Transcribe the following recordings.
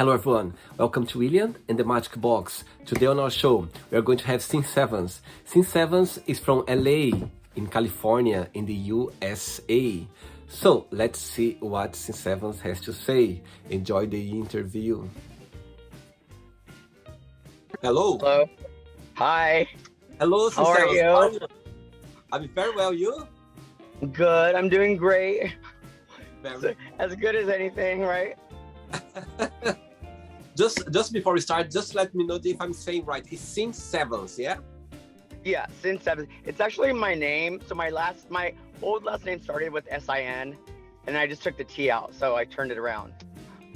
Hello everyone, welcome to William and the Magic Box. Today on our show, we are going to have Sin Sevens. Sin Sevens is from LA in California in the USA. So let's see what Sin Sevens has to say. Enjoy the interview. Hello. Hello. Hi. Hello, Sin How are Sevens. you? How are you? I'm very well, you? Good. I'm doing great. Very. As good as anything, right? Just before we start, just let me know if I'm saying right. It's Sin Sevens, yeah? Yeah, Sin Seven. It's actually my name. So my old last name started with SIN, and I just took the T out, so I turned it around.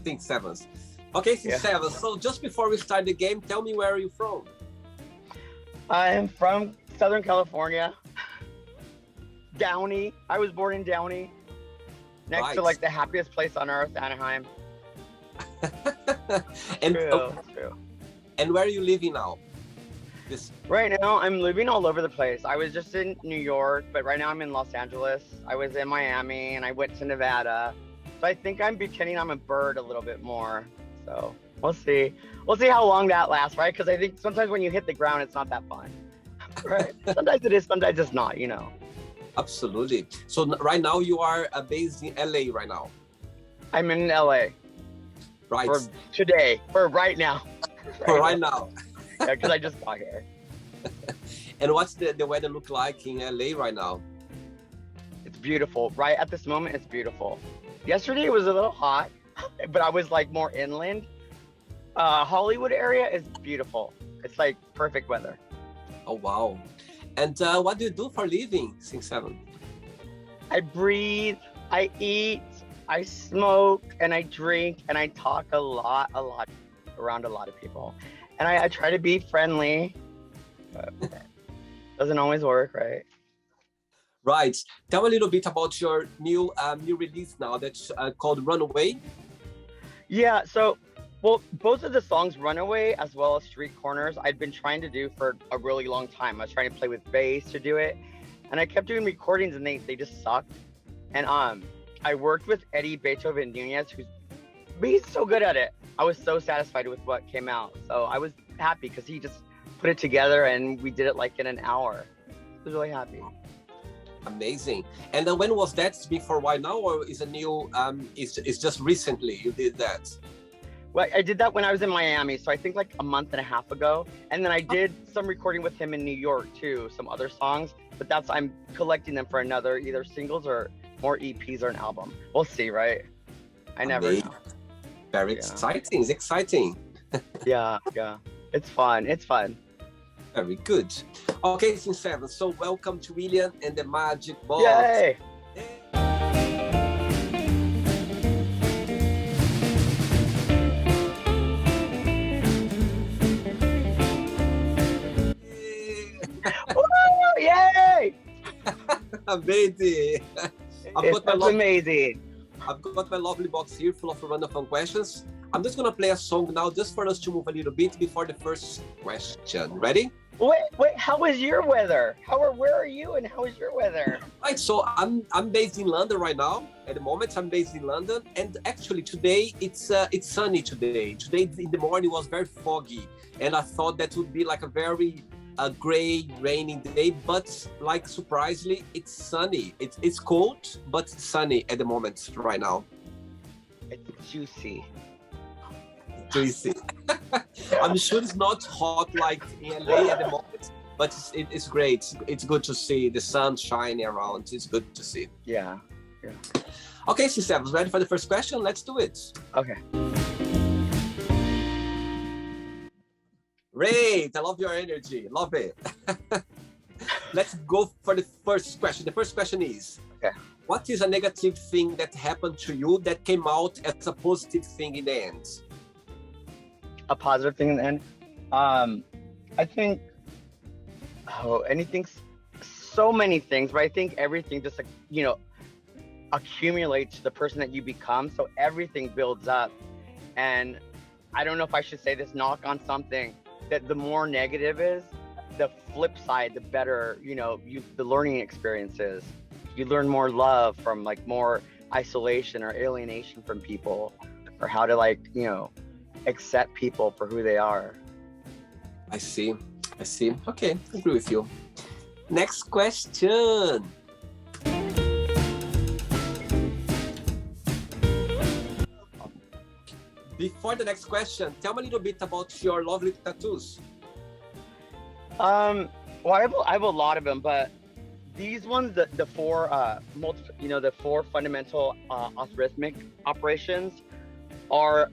Sin Sevens. Okay, Sin Sevens. So just before we start the game, tell me where are you from? I'm from Southern California. Downey. I was born in Downey, next to like the happiest place on earth, Anaheim. and True. And where are you living now? Right now, I'm living all over the place. I was just in New York, but right now I'm in Los Angeles. I was in Miami, and I went to Nevada. So I think I'm pretending I'm a bird a little bit more. So we'll see. We'll see how long that lasts, right? Because I think sometimes when you hit the ground, it's not that fun, right? Sometimes it is, sometimes it's not, you know. Absolutely. So right now you are based in LA right now. I'm in LA. Right. For today. For right now. For right now. Yeah, because I just got here. And what's the weather look like in LA right now? It's beautiful. Right at this moment, it's beautiful. Yesterday it was a little hot, but I was like more inland. Hollywood area is beautiful. It's like perfect weather. Oh, wow. And what do you do for a living, Sin Seven? I breathe, I eat, I smoke, and I drink, and I talk a lot around a lot of people. And I try to be friendly, but doesn't always work, right? Right. Tell a little bit about your new release now that's called Runaway. Yeah, so, well, both of the songs, Runaway as well as Street Corners, I'd been trying to do for a really long time. I was trying to play with bass to do it, and I kept doing recordings, and they just sucked. And I worked with Eddie Beethoven Nunez, he's so good at it. I was so satisfied with what came out. So I was happy because he just put it together and we did it like in an hour. I was really happy. Amazing. And then when was that? It's been for a while now, or is a new, it's just recently you did that? Well, I did that when I was in Miami. So I think like a month and a half ago. And then I did some recording with him in New York too, some other songs, but I'm collecting them for another either singles or more EPs or an album. We'll see, right? I never know. Very exciting. It's exciting. Yeah. It's fun. Very good. Okay, Sin Seven. So welcome to William and the Magic Box. Yay! Woo! Yay! Amazing. Amazing. I've got my lovely box here full of random fun questions. I'm just going to play a song now just for us to move a little bit before the first question. Ready? Wait, how is your weather? Where are you and how is your weather? Right, so I'm based in London right now. At the moment, I'm based in London. And actually today, it's sunny today. Today in the morning was very foggy. And I thought that would be like a very gray, raining day, but like surprisingly, it's sunny. It's cold, but sunny at the moment right now. It's juicy. I'm sure it's not hot like in LA at the moment, but it's great. It's good to see the sun shining around. It's good to see. Yeah. Okay, Sin Seven, ready for the first question? Let's do it. Okay. Great, I love your energy. Love it. Let's go for the first question. The first question is, what is a negative thing that happened to you that came out as a positive thing in the end? A positive thing in the end? I think, so many things, but I think everything just like, accumulates to the person that you become. So everything builds up. And I don't know if I should say this, knock on something, that the more negative is, the flip side, the better, the learning experiences. You learn more love from like more isolation or alienation from people, or how to accept people for who they are. I see. I see. Okay, I agree with you. Next question. Before the next question, tell me a little bit about your lovely tattoos. Well, I have a lot of them, but these ones, the four, the four fundamental algorithmic operations are,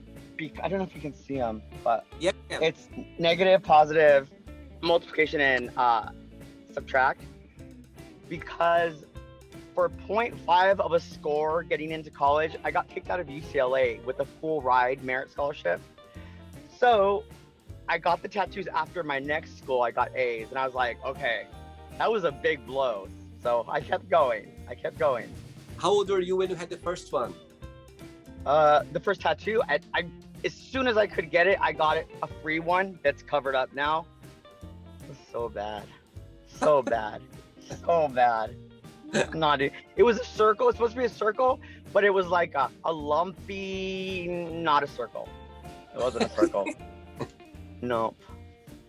I don't know if you can see them, but Yeah. it's negative, positive, multiplication, and subtract. Because for 0.5 of a score getting into college, I got kicked out of UCLA with a full ride merit scholarship. So I got the tattoos after my next school. I got A's, and I was like, okay, that was a big blow. So I kept going. How old were you when you had the first one? The first tattoo, I as soon as I could get it, I got it, a free one that's covered up now. It was so bad. So bad. So bad. Not it. It was a circle. It's supposed to be a circle, but it was like a lumpy, not a circle. It wasn't a circle. No.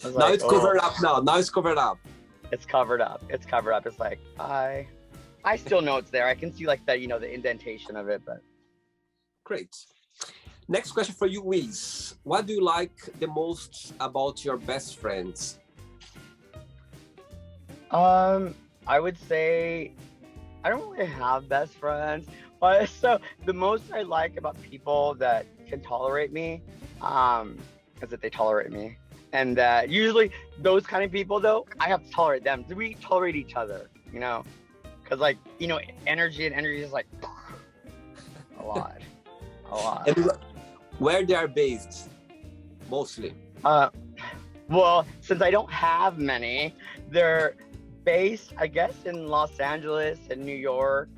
Now it's covered up now. Now it's covered up. It's covered up. It's covered up. It's like, I still know it's there. I can see like the indentation of it, but. Great. Next question for you, Wiz. What do you like the most about your best friends? I would say I don't really have best friends, but so the most I like about people that can tolerate me, is that they tolerate me. And that usually those kind of people, though, I have to tolerate them. We tolerate each other, because energy is like a lot. And where they are based, mostly? Well, since I don't have many, they're based, I guess, in Los Angeles and New York,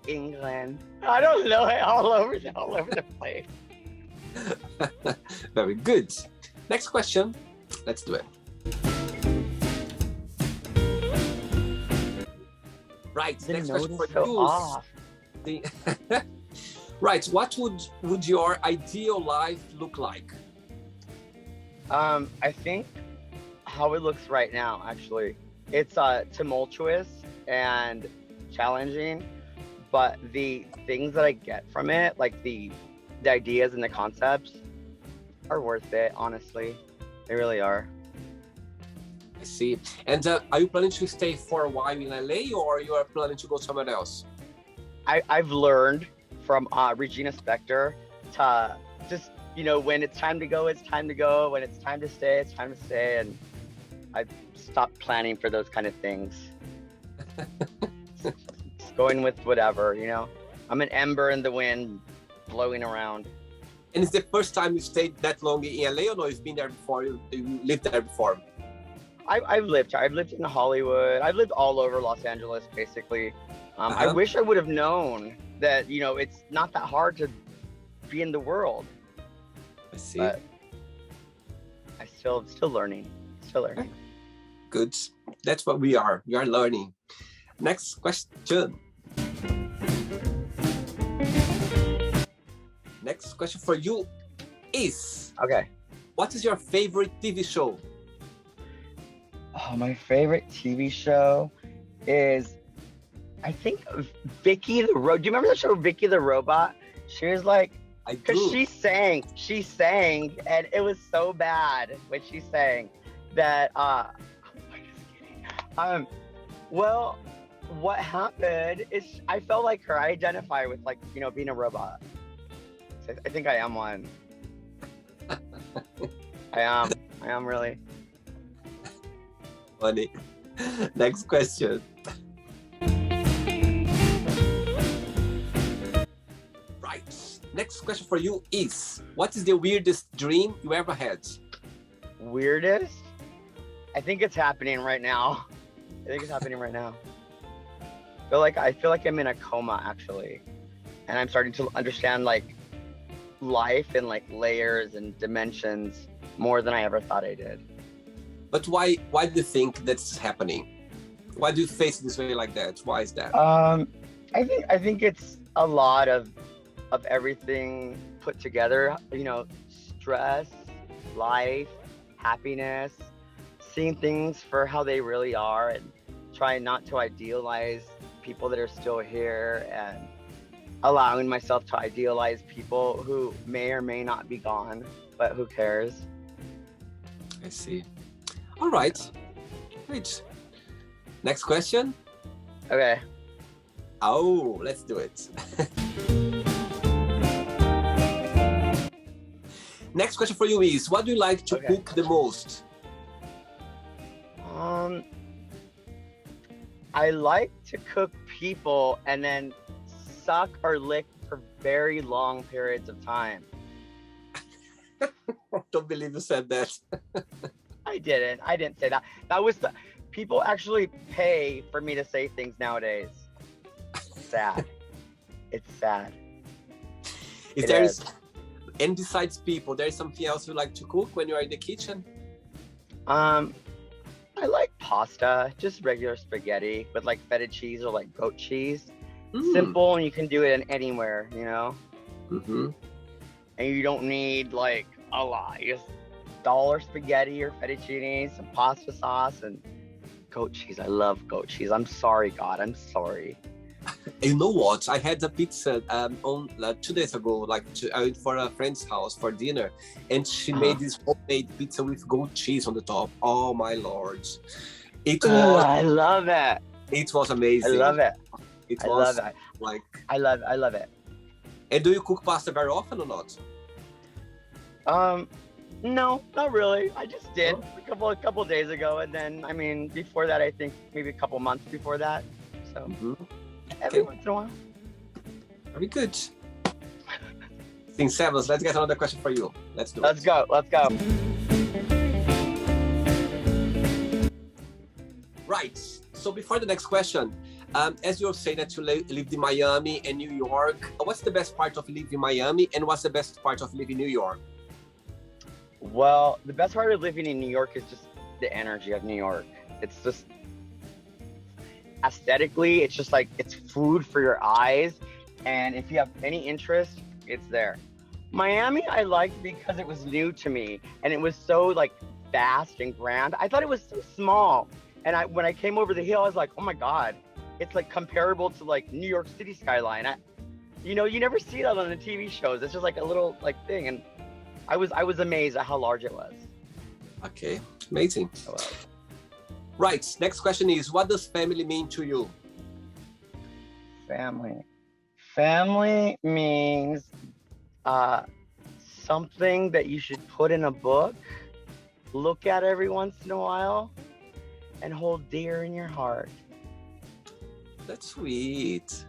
England. I don't know, all over the place. Very good. Next question. Let's do it. Right. Next question for you. Right. What would your ideal life look like? I think how it looks right now, actually, it's tumultuous and challenging, but the things that I get from it, like the ideas and the concepts, are worth it. Honestly, they really are. I see. And are you planning to stay for a while in LA, or you are planning to go somewhere else? I've learned from Regina Spektor to just, when it's time to go, it's time to go. When it's time to stay, it's time to stay. And I've stopped planning for those kind of things. Just going with whatever, I'm an ember in the wind, blowing around. And it's the first time you stayed that long in LA, or no? You've been there before? You lived there before? I've lived in Hollywood. I've lived all over Los Angeles, basically. I wish I would have known that, it's not that hard to be in the world. I see. But I'm still learning. Good. That's what we are. We are learning. Next question. Next question for you is, okay, what is your favorite TV show? Oh, my favorite TV show is, I think, Vicky the Robot. Do you remember the show Vicky the Robot? She was like, because she sang, and it was so bad when she sang that, I'm just kidding. Well, what happened is I felt like her. I identify with, like, being a robot. So I think I am one. I am really. Funny. Next question. Right. Next question for you is, what is the weirdest dream you ever had? Weirdest? I think it's happening right now. I feel like I'm in a coma, actually. And I'm starting to understand, like, life and, like, layers and dimensions more than I ever thought I did. But why do you think that's happening? Why do you face this way like that? Why is that? I think it's a lot of of everything put together, you know, stress, life, happiness, seeing things for how they really are, and trying not to idealize people that are still here, and allowing myself to idealize people who may or may not be gone, but who cares? I see. All right. Great. Next question. Okay. Oh, let's do it. Next question for you is, what do you like to cook the most? I like to cook people and then suck or lick for very long periods of time. I don't believe you said that. I didn't say that. That was people actually pay for me to say things nowadays. Sad. It's sad. And besides people, there is something else you like to cook when you are in the kitchen? I like pasta, just regular spaghetti with like feta cheese or like goat cheese. Simple, and you can do it anywhere, you know? Mm-hmm. And you don't need like a lot. You just dollar spaghetti or fettuccine, some pasta sauce, and goat cheese. I love goat cheese. I'm sorry, God. I'm sorry. You know what? I had a pizza on 2 days ago. I went for a friend's house for dinner, and she made this homemade pizza with goat cheese on the top. Oh my lord! I love it. It was amazing. I love it. I love it. I love it. And do you cook pasta very often or not? No, not really. I just did a couple of days ago, and then I mean before that, I think maybe a couple months before that. So every once in a while. Very good. St. Sevens, let's get another question for you. Let's do it. Let's go. Right. So before the next question, as you say that you lived in Miami and New York, what's the best part of living in Miami, and what's the best part of living in New York? Well, the best part of living in New York is just the energy of New York. It's just aesthetically, it's just like it's food for your eyes, and if you have any interest, it's there. Miami I liked because it was new to me, and it was so like vast and grand. I thought it was so small, and when I came over the hill, I was like, oh my God, it's like comparable to like New York City skyline. You never see that on the TV shows. It's just like a little like thing, and I was amazed at how large it was. Okay, amazing. Right, next question is, what does family mean to you? Family means something that you should put in a book, look at every once in a while, and hold dear in your heart. That's sweet.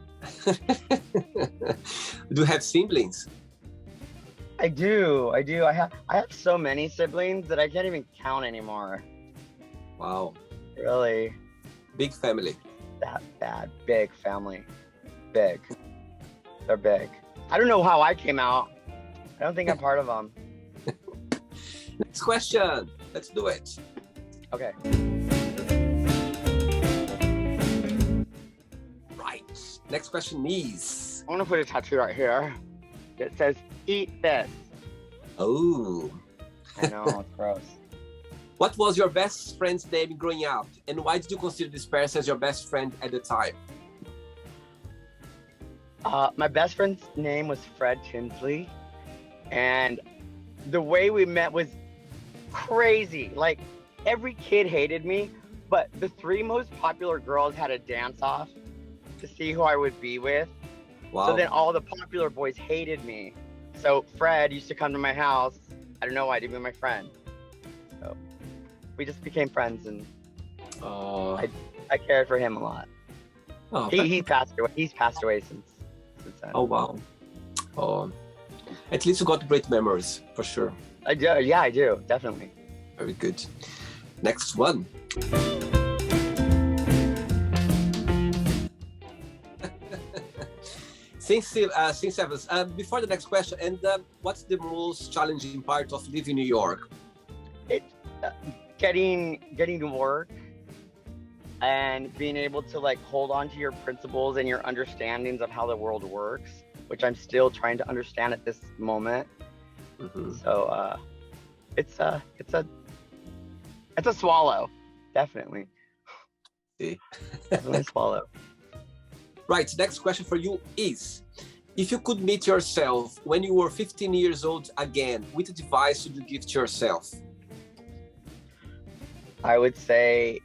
Do you have siblings? I do. I have so many siblings that I can't even count anymore. Wow. Really? Big family. That bad. Big family. Big. They're big. I don't know how I came out. I don't think I'm part of them. Next question. Let's do it. Okay. Right. Next question is... I want to put a tattoo right here. It says, eat this. Oh. I know, it's gross. What was your best friend's name growing up? And why did you consider this person as your best friend at the time? My best friend's name was Fred Tinsley. And the way we met was crazy. Like, every kid hated me, but the 3 most popular girls had a dance-off to see who I would be with. Wow. So then all the popular boys hated me. So Fred used to come to my house. I don't know why, to be my friend. So we just became friends, and I cared for him a lot. Oh, he passed away. He's passed away since then. Oh wow. Oh, at least you got great memories for sure. I do. Yeah, I do. Definitely. Very good. Next one. Since Evans, before the next question, and what's the most challenging part of living in New York? Getting to work and being able to like hold on to your principles and your understandings of how the world works. which I'm still trying to understand at this moment. So it's a swallow, definitely. See. Definitely a swallow. Right, next question for you is, if you could meet yourself when you were 15 years old again, what advice would you give to yourself? I would say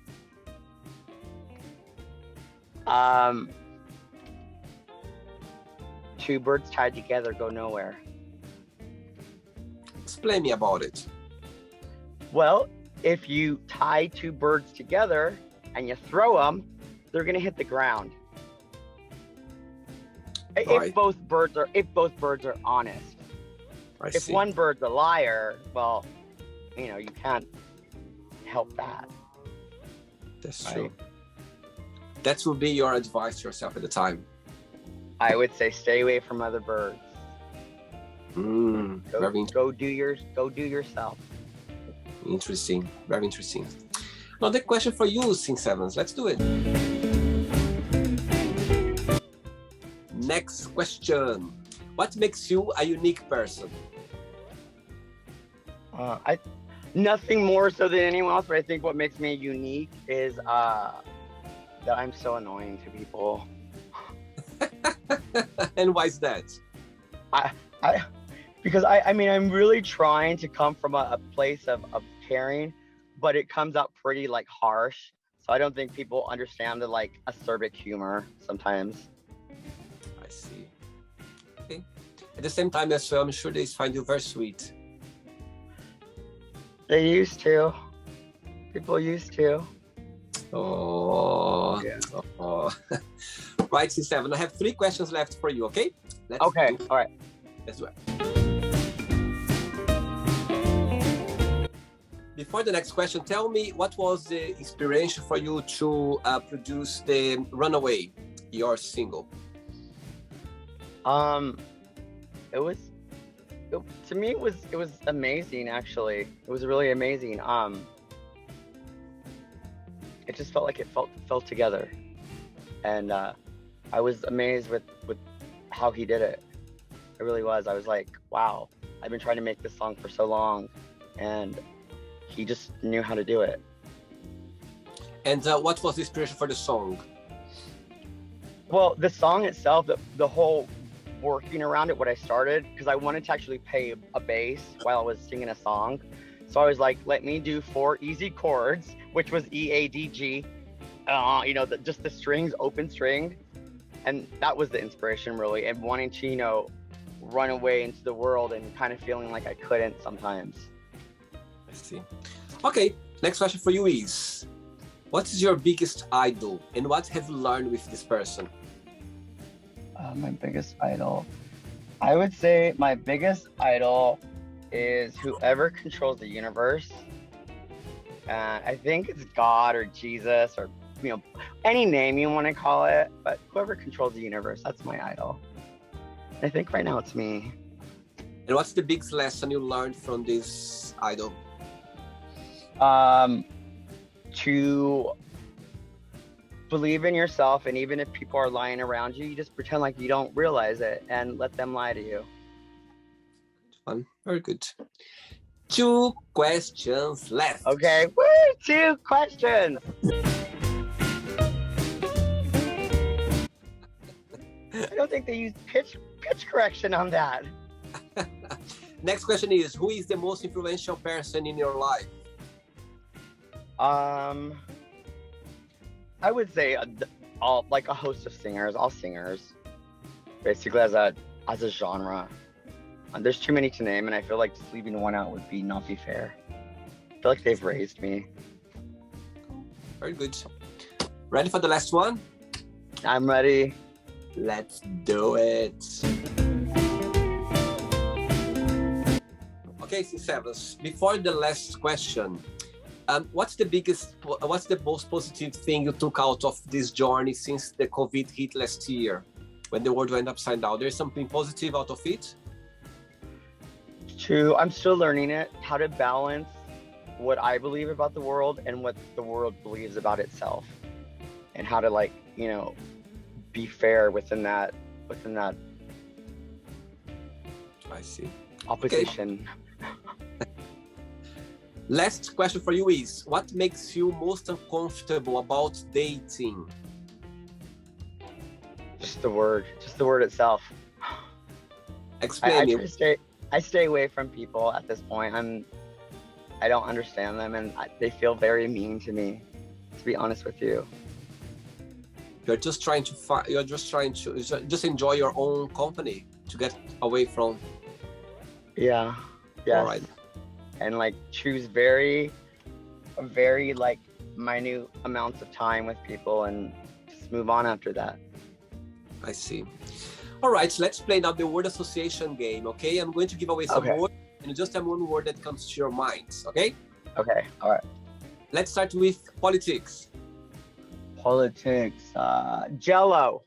two birds tied together go nowhere. Explain me about it. Well, if you tie two birds together and you throw them, they're gonna hit the ground. Right. If both birds are honest. If one bird's a liar, well, you can't help that. That's right? true. That would be your advice to yourself at the time. I would say stay away from other birds. Go do yourself. Interesting. Very interesting. Now the question for you, Sing Sevens. Let's do it. Next question. What makes you a unique person? Nothing more so than anyone else, but I think what makes me unique is that I'm so annoying to people. And why is that? Because I'm really trying to come from a place of caring, but it comes out pretty harsh. So I don't think people understand the acerbic humor sometimes. I see. Okay. At the same time as well, I'm sure they find you very sweet. They used to. People used to. Oh. Yeah. Oh. Right, C7. I have 3 questions left for you, okay? Okay, all right. Let's do it. Before the next question, tell me what was the inspiration for you to produce the Runaway, your single? To me, it was amazing. Actually, it was really amazing. It just felt like it fell together, and I was amazed with how he did it. It really was. I was like, wow, I've been trying to make this song for so long, and he just knew how to do it. And what was the inspiration for the song? Well, the song itself, the whole working around it, what I started, because I wanted to actually play a bass while I was singing a song. So I was like, let me do 4 easy chords, which was E, A, D, G, just the strings, open string. And that was the inspiration really, and wanting to, run away into the world and kind of feeling like I couldn't sometimes. I see. Okay, next question for you is, what is your biggest idol and what have you learned with this person? My biggest idol. I would say my biggest idol is whoever controls the universe. I think it's God or Jesus or, any name you want to call it, but whoever controls the universe, that's my idol. I think right now it's me. And what's the biggest lesson you learned from this idol? To believe in yourself, and even if people are lying around you, you just pretend like you don't realize it and let them lie to you. Fun. Very good. 2 questions left. Okay, woo, 2 questions. I don't think they used pitch correction on that. Next question is, who is the most influential person in your life? I would say all a host of singers, all singers, basically as a genre. There's too many to name, and I feel like just leaving one out would not be fair. I feel like they've raised me. Very good. Ready for the last one? I'm ready. Let's do it. Okay, Sevens. Before the last question, what's the most positive thing you took out of this journey since the COVID hit last year, when the world went upside down? There's something positive out of it? True. I'm still learning it, how to balance what I believe about the world and what the world believes about itself, and how to be fair within that see. opposition. Okay. Last question for you is, what makes you most uncomfortable about dating? Just the word itself. Explain me. I stay away from people at this point. I don't understand them, and they feel very mean to me, to be honest with you. You're just trying to just enjoy your own company to get away from. Yeah. Yes. All right. And like choose very like minute amounts of time with people and just move on after that. I see. All right, let's play now the word association game, okay? I'm going to give away some words, and just have one word that comes to your mind, okay? Okay, all right. Let's start with politics. Politics, Jello.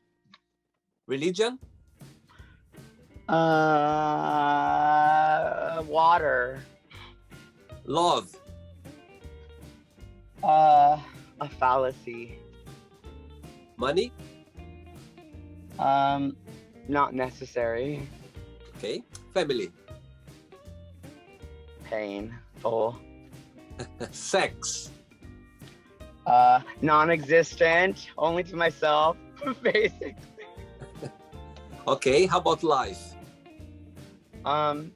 Religion. Water. Love. A fallacy. Money. Not necessary. Okay. Family. Painful. Sex. Non-existent. Only to myself, basically. Okay. How about life?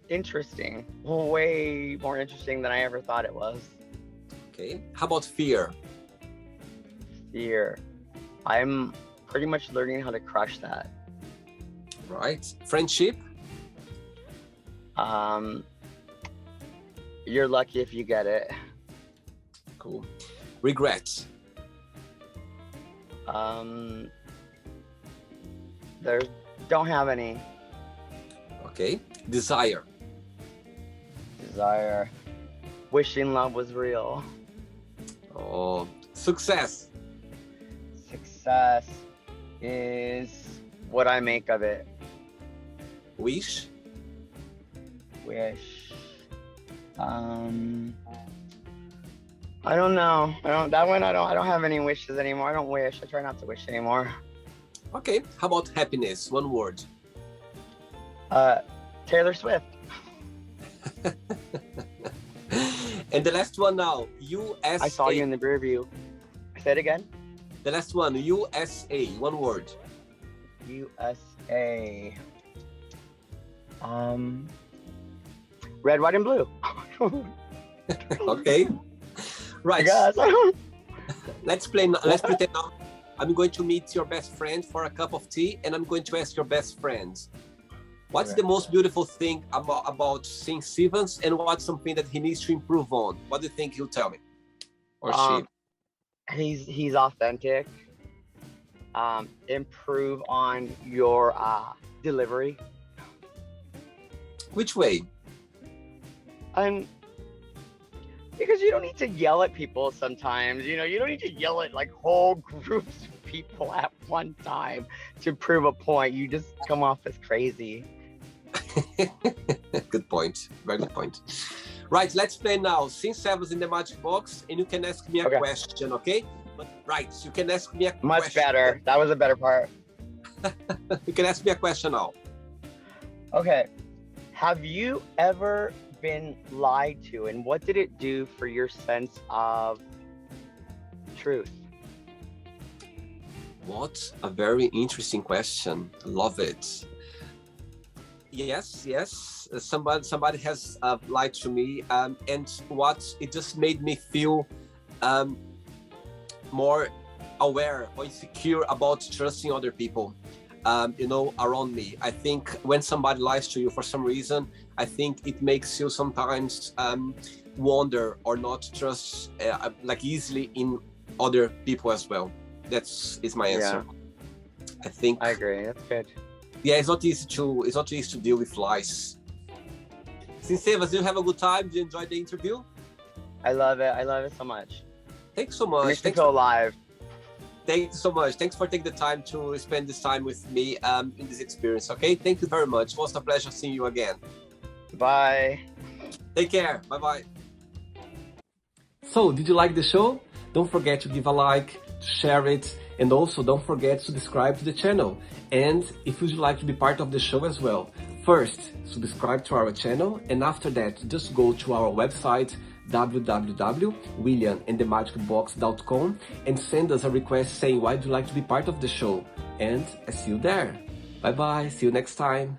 Interesting. Way more interesting than I ever thought it was. Okay. How about fear? Fear. I'm pretty much learning how to crush that. Right. Friendship. You're lucky if you get it. Cool. Regret. There don't have any. Okay. Desire. Desire. Wishing love was real. Oh. Success. Success is what I make of it. Wish. Wish. I don't know. I don't have any wishes anymore. I don't wish. I try not to wish anymore. Okay. How about happiness? One word. Taylor Swift. And the last one now. USA. I saw you in the rear view. Say it again. The last one. USA. One word. USA. Red, white, and blue. Okay. Right. Let's play. Let's pretend now. I'm going to meet your best friend for a cup of tea, and I'm going to ask your best friends, what's the most beautiful thing about St. Stephen's, and what's something that he needs to improve on? What do you think he'll tell me? Or she? He's authentic. Improve on your delivery. Which way? Because you don't need to yell at people sometimes. You know, you don't need to yell at like whole groups of people at one time to prove a point. You just come off as crazy. Good point. Very good point. Right, let's play now. Since I was in the magic box, and you can ask me a question, okay? But right, you can ask me a question. Much better. That was a better part. You can ask me a question now. Okay. Have you ever been lied to, and what did it do for your sense of truth? What a very interesting question. Love it. Yes. Somebody has lied to me, and it just made me feel more aware or insecure about trusting other people. Around me. I think when somebody lies to you for some reason, I think it makes you sometimes wonder or not trust like easily in other people as well. Is my answer. Yeah. I agree. That's good. Yeah, it's not easy to deal with lies. Sincevas, do you have a good time? Do you enjoy the interview? I love it. I love it so much. Thanks so much. Makes me feel alive. Thank you so much. Thanks for taking the time to spend this time with me in this experience, okay? Thank you very much. It was a pleasure seeing you again. Bye. Take care. Bye-bye. So, did you like the show? Don't forget to give a like, to share it, and also don't forget to subscribe to the channel. And if you'd like to be part of the show as well, First, subscribe to our channel, and after that, just go to our website www.williamandthemagicbox.com and send us a request saying why you'd like to be part of the show. And I see you there. Bye bye, see you next time.